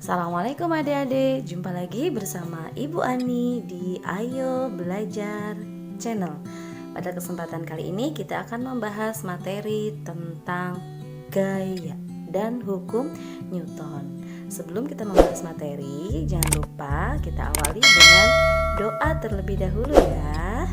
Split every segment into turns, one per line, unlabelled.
Assalamualaikum adik-adik, jumpa lagi bersama Ibu Ani di Ayo Belajar Channel. Pada kesempatan kali ini kita akan membahas materi tentang gaya dan hukum Newton. Sebelum kita membahas materi, jangan lupa kita awali dengan doa terlebih dahulu ya.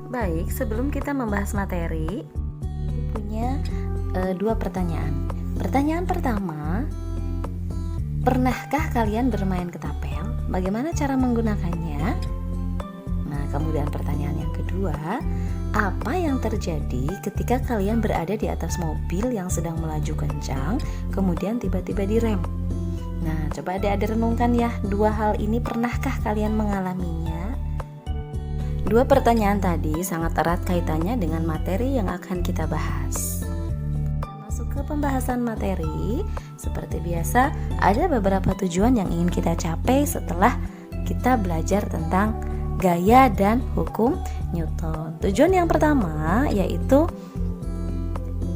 Baik, sebelum kita membahas materi, Ibu punya dua pertanyaan. Pertanyaan pertama, pernahkah kalian bermain ketapel? Bagaimana cara menggunakannya? Nah, kemudian pertanyaan yang kedua, apa yang terjadi ketika kalian berada di atas mobil yang sedang melaju kencang, kemudian tiba-tiba direm? Nah, coba adik-adik renungkan ya, dua hal ini pernahkah kalian mengalaminya? Dua pertanyaan tadi sangat erat kaitannya dengan materi yang akan kita bahas. Ke pembahasan materi, seperti biasa ada beberapa tujuan yang ingin kita capai setelah kita belajar tentang gaya dan hukum Newton. Tujuan yang pertama yaitu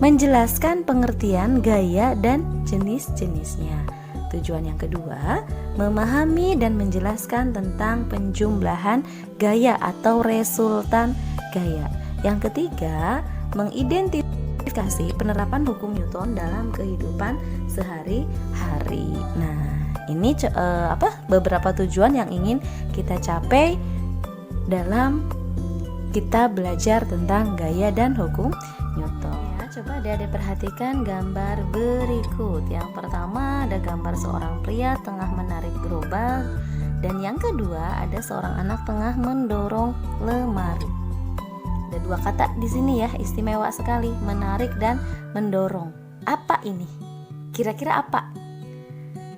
menjelaskan pengertian gaya dan jenis-jenisnya. Tujuan yang kedua, memahami dan menjelaskan tentang penjumlahan gaya atau resultan gaya. Yang ketiga, mengidentifikasi penerapan hukum Newton dalam kehidupan sehari-hari. Nah, ini beberapa tujuan yang ingin kita capai dalam kita belajar tentang gaya dan hukum Newton. Ya, coba adik-adik perhatikan gambar berikut. Yang pertama ada gambar seorang pria tengah menarik gerobak, dan yang kedua ada seorang anak tengah mendorong lemari. Ada dua kata di sini ya, istimewa sekali, menarik dan mendorong. Apa ini? Kira-kira apa?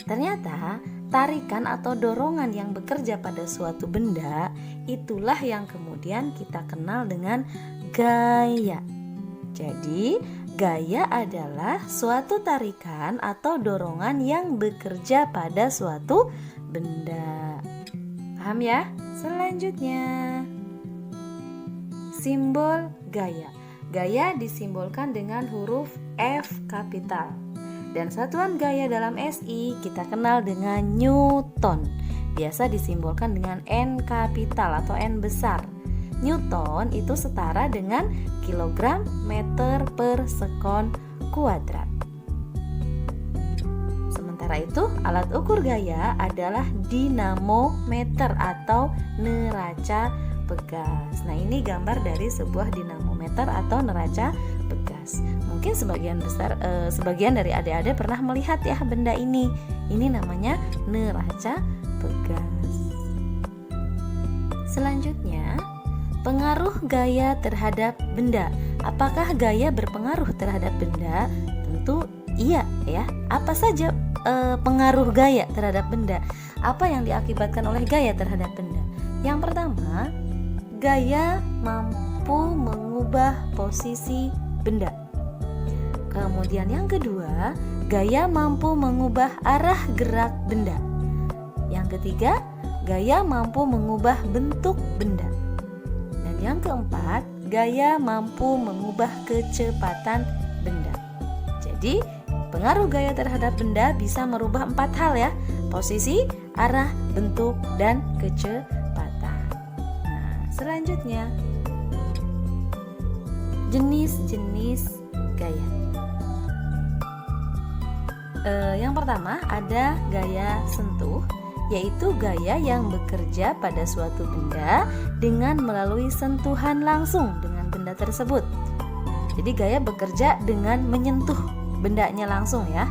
Ternyata tarikan atau dorongan yang bekerja pada suatu benda, itulah yang kemudian kita kenal dengan gaya. Jadi, gaya adalah suatu tarikan atau dorongan yang bekerja pada suatu benda. Paham ya? Selanjutnya, simbol gaya. Gaya disimbolkan dengan huruf F kapital. Dan satuan gaya dalam SI kita kenal dengan Newton. Biasa disimbolkan dengan N kapital atau N besar. Newton itu setara dengan kilogram meter per sekon kuadrat. Sementara itu, alat ukur gaya adalah dinamometer atau neraca pegas. Nah, ini gambar dari sebuah dinamometer atau neraca pegas. Mungkin sebagian dari adik-adik pernah melihat ya benda ini. Ini namanya neraca pegas. Selanjutnya, pengaruh gaya terhadap benda. Apakah gaya berpengaruh terhadap benda? Tentu iya ya. Apa saja pengaruh gaya terhadap benda? Apa yang diakibatkan oleh gaya terhadap benda? Yang pertama, gaya mampu mengubah posisi benda. Kemudian yang kedua, gaya mampu mengubah arah gerak benda. Yang ketiga, gaya mampu mengubah bentuk benda. Dan yang keempat, gaya mampu mengubah kecepatan benda. Jadi, pengaruh gaya terhadap benda bisa merubah 4 hal ya: posisi, arah, bentuk, dan kecepatan. Selanjutnya, jenis-jenis gaya. Yang pertama ada gaya sentuh, yaitu gaya yang bekerja pada suatu benda dengan melalui sentuhan langsung dengan benda tersebut. Jadi gaya bekerja dengan menyentuh bendanya langsung ya.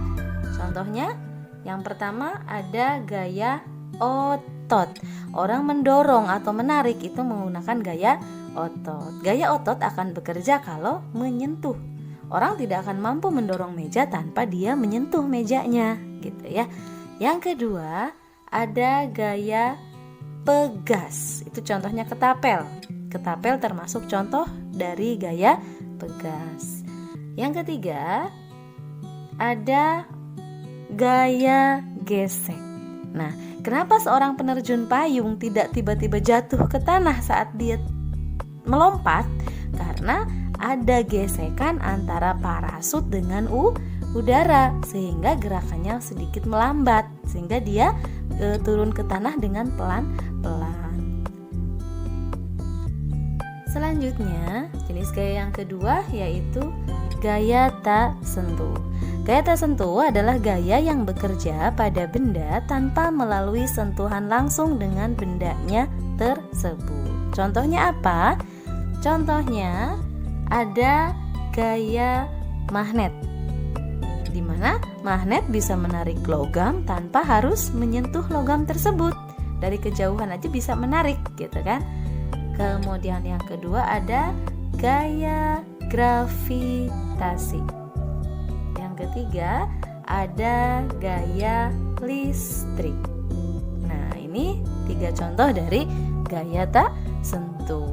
Contohnya, yang pertama ada gaya otot. Orang mendorong atau menarik itu menggunakan gaya otot. Gaya otot akan bekerja kalau menyentuh. Orang tidak akan mampu mendorong meja tanpa dia menyentuh mejanya, gitu ya. Yang kedua, ada gaya pegas. Itu contohnya ketapel. Ketapel termasuk contoh dari gaya pegas. Yang ketiga, ada gaya gesek. Nah, kenapa seorang penerjun payung tidak tiba-tiba jatuh ke tanah saat dia melompat? Karena ada gesekan antara parasut dengan udara, sehingga gerakannya sedikit melambat, sehingga dia turun ke tanah dengan pelan-pelan. Selanjutnya, jenis gaya yang kedua yaitu gaya tak sentuh. Gaya tak sentuh adalah gaya yang bekerja pada benda tanpa melalui sentuhan langsung dengan bendanya tersebut. Contohnya apa? Contohnya ada gaya magnet, di mana magnet bisa menarik logam tanpa harus menyentuh logam tersebut. Dari kejauhan aja bisa menarik, gitu kan? Kemudian yang kedua ada gaya gravitasi. Yang ketiga ada gaya listrik. Nah, ini 3 contoh dari gaya tak sentuh.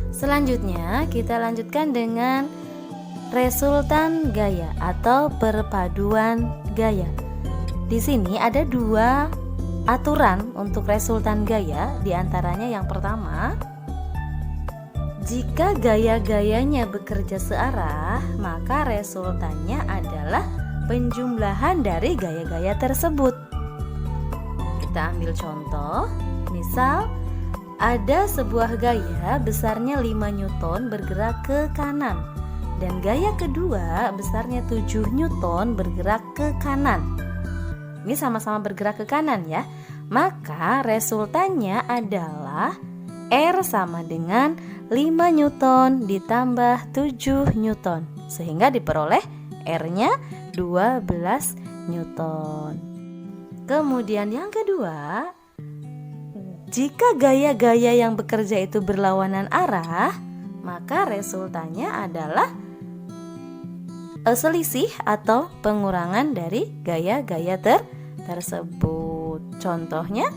Selanjutnya kita lanjutkan dengan resultan gaya atau perpaduan gaya. Di sini ada 2 aturan untuk resultan gaya. Di antaranya yang pertama, jika gaya-gayanya bekerja searah, maka resultannya adalah penjumlahan dari gaya-gaya tersebut. Kita ambil contoh, misal ada sebuah gaya besarnya 5 Newton bergerak ke kanan, dan gaya kedua besarnya 7 Newton bergerak ke kanan. Ini sama-sama bergerak ke kanan ya. Maka resultannya adalah R sama dengan 5 Newton ditambah 7 Newton, sehingga diperoleh R-nya 12 Newton. Kemudian yang kedua, jika gaya-gaya yang bekerja itu berlawanan arah, maka resultannya adalah selisih atau pengurangan dari gaya-gaya tersebut. Contohnya,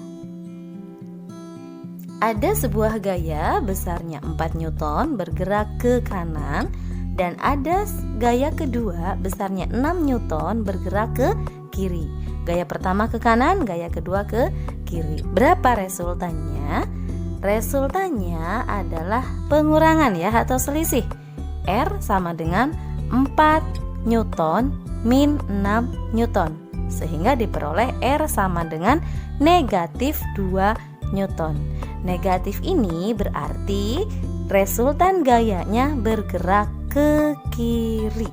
ada sebuah gaya besarnya 4 Newton bergerak ke kanan, dan ada gaya kedua besarnya 6 Newton bergerak ke kiri. Gaya pertama ke kanan, gaya kedua ke kiri. Berapa resultannya? Resultannya adalah pengurangan ya, atau selisih. R sama dengan 4 Newton min 6 Newton, sehingga diperoleh R sama dengan negatif 2 Newton. Negatif ini berarti resultan gayanya bergerak ke kiri.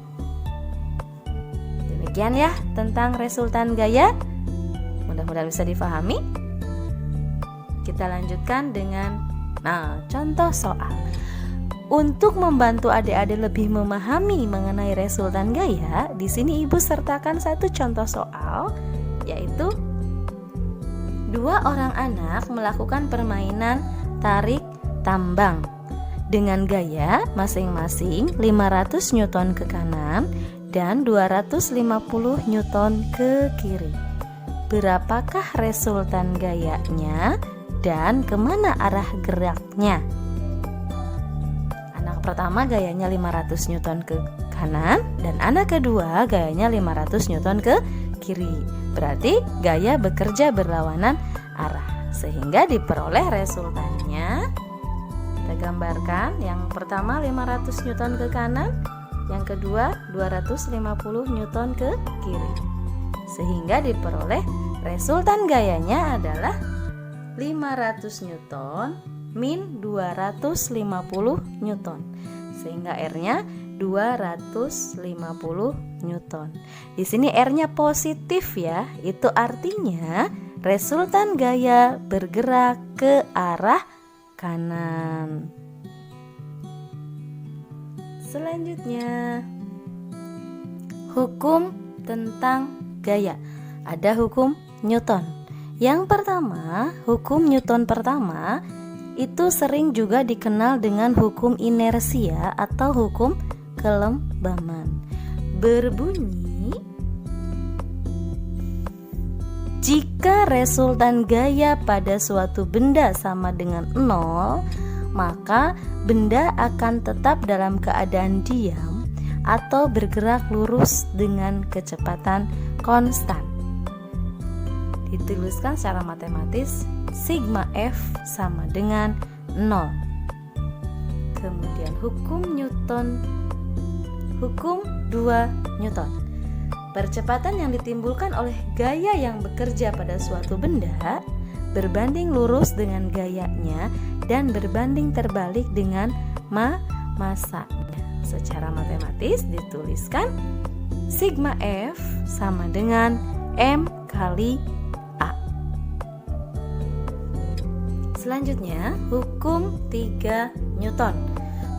Demikian ya tentang resultan gaya. Mudah-mudahan bisa difahami. Kita lanjutkan dengan contoh soal. Untuk membantu adik-adik lebih memahami mengenai resultan gaya, di sini Ibu sertakan satu contoh soal, yaitu 2 orang anak melakukan permainan tarik tambang dengan gaya masing-masing 500 Newton ke kanan dan 250 Newton ke kiri. Berapakah resultan gayanya dan kemana arah geraknya? Anak pertama gayanya 500 Newton ke kanan dan anak kedua gayanya 500 Newton ke kiri. Berarti gaya bekerja berlawanan arah, sehingga diperoleh resultannya. Kita gambarkan, yang pertama 500 Newton ke kanan, yang kedua 250 Newton ke kiri, sehingga diperoleh resultan gayanya adalah 500 Newton min 250 Newton, sehingga R-nya 250 Newton. Di sini R-nya positif ya, itu artinya resultan gaya bergerak ke arah kanan. Selanjutnya, hukum tentang gaya. Ada hukum Newton. Yang pertama, hukum Newton pertama itu sering juga dikenal dengan hukum inersia atau hukum kelembaman. Berbunyi, jika resultan gaya pada suatu benda sama dengan 0, maka benda akan tetap dalam keadaan diam atau bergerak lurus dengan kecepatan konstan. Dituliskan secara matematis, sigma F sama dengan 0. Kemudian hukum Newton, hukum 2 Newton. Percepatan yang ditimbulkan oleh gaya yang bekerja pada suatu benda berbanding lurus dengan gayanya dan berbanding terbalik dengan masanya. Secara matematis dituliskan sigma F sama dengan M kali A. Selanjutnya, hukum 3 Newton.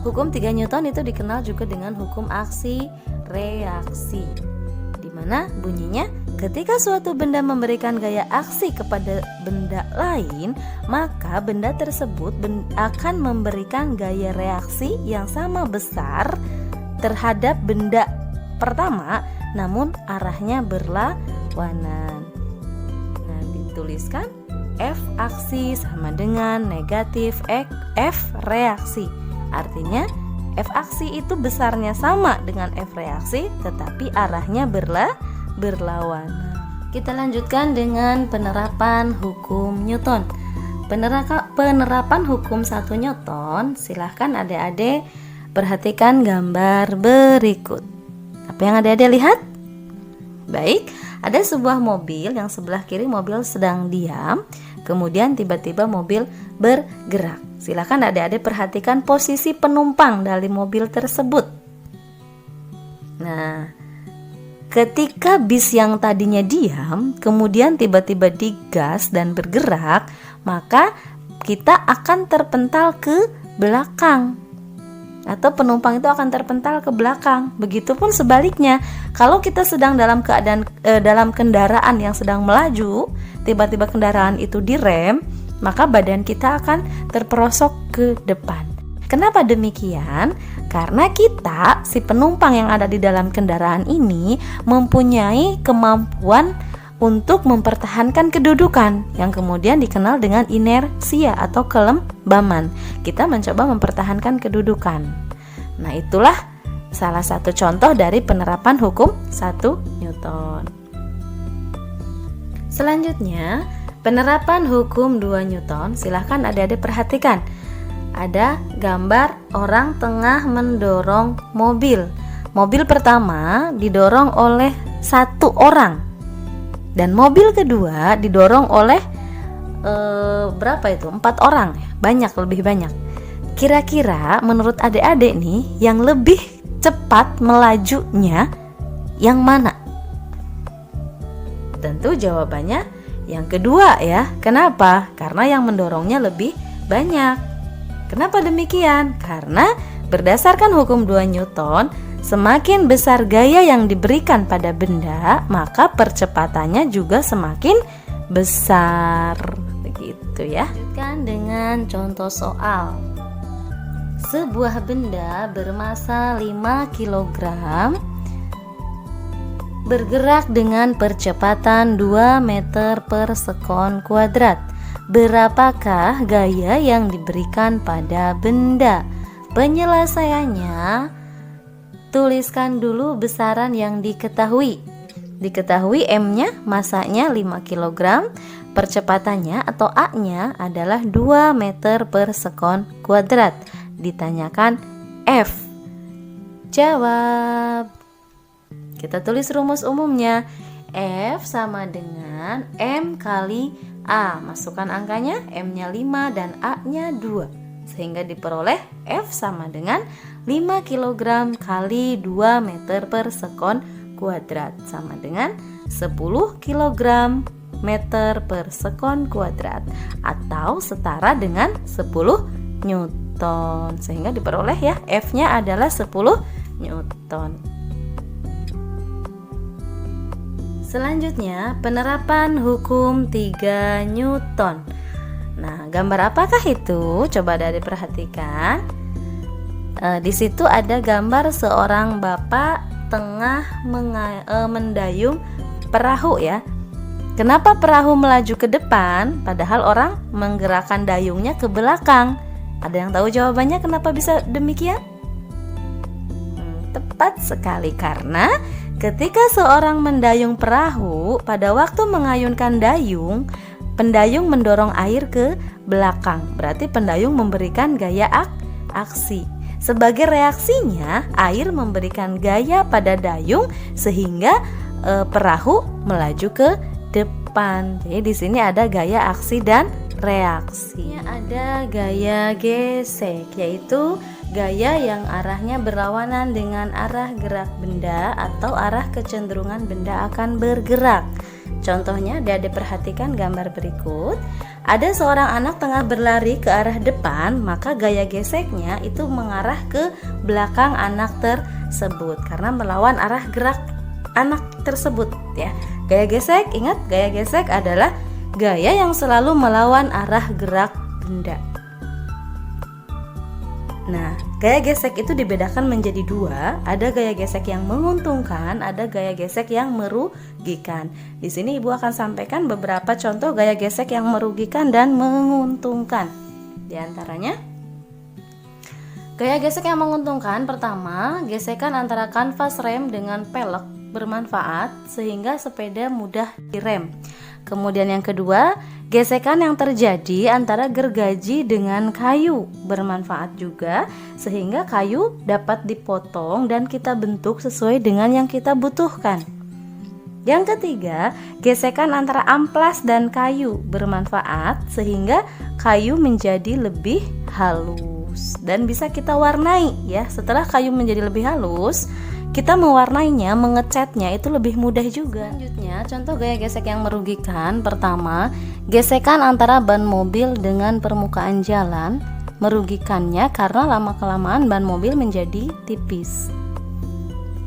Hukum 3 Newton itu dikenal juga dengan hukum aksi reaksi, di mana bunyinya ketika suatu benda memberikan gaya aksi kepada benda lain, maka benda tersebut akan memberikan gaya reaksi yang sama besar terhadap benda pertama, namun arahnya berlawanan. Nah, dituliskan F aksi sama dengan negatif F reaksi. Artinya F aksi itu besarnya sama dengan F reaksi, tetapi arahnya berlawanan. Kita lanjutkan dengan penerapan hukum Newton. Penerapan hukum 1 Newton, silahkan adik-adik perhatikan gambar berikut. Apa yang adik-adik lihat? Baik, ada sebuah mobil yang sebelah kiri mobil sedang diam, kemudian tiba-tiba mobil bergerak. Silakan adik-adik perhatikan posisi penumpang dari mobil tersebut. Nah, ketika bis yang tadinya diam, kemudian tiba-tiba digas dan bergerak, maka kita akan terpental ke belakang. Atau penumpang itu akan terpental ke belakang. Begitupun sebaliknya, kalau kita sedang dalam keadaan dalam kendaraan yang sedang melaju, tiba-tiba kendaraan itu direm, maka badan kita akan terperosok ke depan. Kenapa demikian? Karena kita, si penumpang yang ada di dalam kendaraan ini, mempunyai kemampuan untuk mempertahankan kedudukan yang kemudian dikenal dengan inersia atau kelembaman. Kita mencoba mempertahankan kedudukan. Nah, itulah salah satu contoh dari penerapan hukum 1 Newton. Selanjutnya, penerapan hukum 2 Newton. Silahkan adik-adik perhatikan. Ada gambar orang tengah mendorong mobil. Mobil pertama didorong oleh 1 orang. Dan mobil kedua didorong oleh berapa itu? 4 orang, banyak, lebih banyak. Kira-kira menurut adik-adik nih, yang lebih cepat melajunya yang mana? Tentu jawabannya yang kedua ya. Kenapa? Karena yang mendorongnya lebih banyak. Kenapa demikian? Karena berdasarkan hukum 2 Newton, semakin besar gaya yang diberikan pada benda, maka percepatannya juga semakin besar. Begitu ya. Lanjutkan dengan contoh soal. Sebuah benda bermassa 5 kg bergerak dengan percepatan 2 meter per sekon kuadrat. Berapakah gaya yang diberikan pada benda? Penyelesaiannya, tuliskan dulu besaran yang diketahui. Diketahui M-nya, masanya 5 kg, percepatannya atau A-nya adalah 2 meter per sekon kuadrat. Ditanyakan F. Jawab. Kita tulis rumus umumnya. F sama dengan M kali A. Masukkan angkanya, M-nya 5 dan A-nya 2. Sehingga diperoleh F sama dengan 5 kg kali 2 meter per sekon kuadrat, sama dengan 10 kg meter per sekon kuadrat, atau setara dengan 10 Newton. Sehingga diperoleh ya, F-nya adalah 10 Newton. Selanjutnya, penerapan hukum 3 Newton. Nah, gambar apakah itu? Coba dari perhatikan. Di situ ada gambar seorang bapak tengah mendayung perahu ya. Kenapa perahu melaju ke depan, padahal orang menggerakkan dayungnya ke belakang? Ada yang tahu jawabannya kenapa bisa demikian? Tepat sekali, karena ketika seorang mendayung perahu, pada waktu mengayunkan dayung, pendayung mendorong air ke belakang. Berarti pendayung memberikan gaya aksi. Sebagai reaksinya, air memberikan gaya pada dayung sehingga perahu melaju ke depan. Jadi di sini ada gaya aksi dan reaksi. Ada gaya gesek, yaitu gaya yang arahnya berlawanan dengan arah gerak benda atau arah kecenderungan benda akan bergerak. Contohnya, Adik perhatikan gambar berikut. Ada seorang anak tengah berlari ke arah depan, maka gaya geseknya itu mengarah ke belakang anak tersebut karena melawan arah gerak anak tersebut ya. Gaya gesek, ingat, gaya gesek adalah gaya yang selalu melawan arah gerak benda. Nah, gaya gesek itu dibedakan menjadi dua. Ada gaya gesek yang menguntungkan, ada gaya gesek yang merugikan. Di sini Ibu akan sampaikan beberapa contoh gaya gesek yang merugikan dan menguntungkan. Di antaranya, gaya gesek yang menguntungkan pertama, gesekan antara kanvas rem dengan pelek bermanfaat sehingga sepeda mudah direm. Kemudian yang kedua, gesekan yang terjadi antara gergaji dengan kayu bermanfaat juga sehingga kayu dapat dipotong dan kita bentuk sesuai dengan yang kita butuhkan. Yang ketiga, gesekan antara amplas dan kayu bermanfaat sehingga kayu menjadi lebih halus dan bisa kita warnai ya. Setelah kayu menjadi lebih halus, kita mewarnainya, mengecatnya itu lebih mudah juga. Selanjutnya, contoh gaya gesek yang merugikan. Pertama, gesekan antara ban mobil dengan permukaan jalan merugikannya karena lama-kelamaan ban mobil menjadi tipis.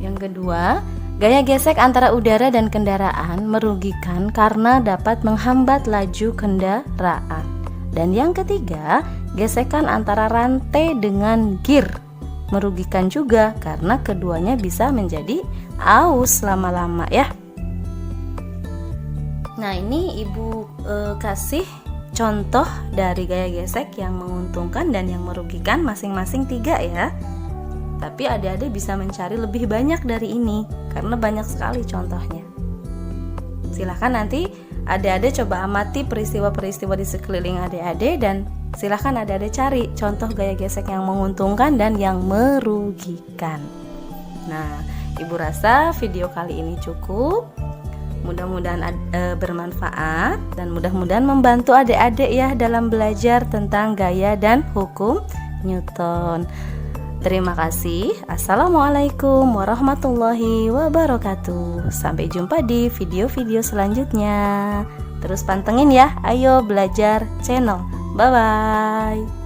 Yang kedua, gaya gesek antara udara dan kendaraan merugikan karena dapat menghambat laju kendaraan. Dan yang ketiga, gesekan antara rantai dengan gear merugikan juga karena keduanya bisa menjadi aus lama-lama ya. Nah, ini Ibu kasih contoh dari gaya gesek yang menguntungkan dan yang merugikan masing-masing 3 ya. Tapi adik-adik bisa mencari lebih banyak dari ini karena banyak sekali contohnya. Silahkan nanti adik-adik coba amati peristiwa-peristiwa di sekeliling adik-adik dan silahkan adik-adik cari contoh gaya gesek yang menguntungkan dan yang merugikan. Nah, Ibu rasa video kali ini cukup. Mudah-mudahan bermanfaat dan mudah-mudahan membantu adik-adik ya dalam belajar tentang gaya dan hukum Newton. Terima kasih. Assalamualaikum warahmatullahi wabarakatuh. Sampai jumpa di video-video selanjutnya. Terus pantengin ya, ayo belajar channel. Bye-bye.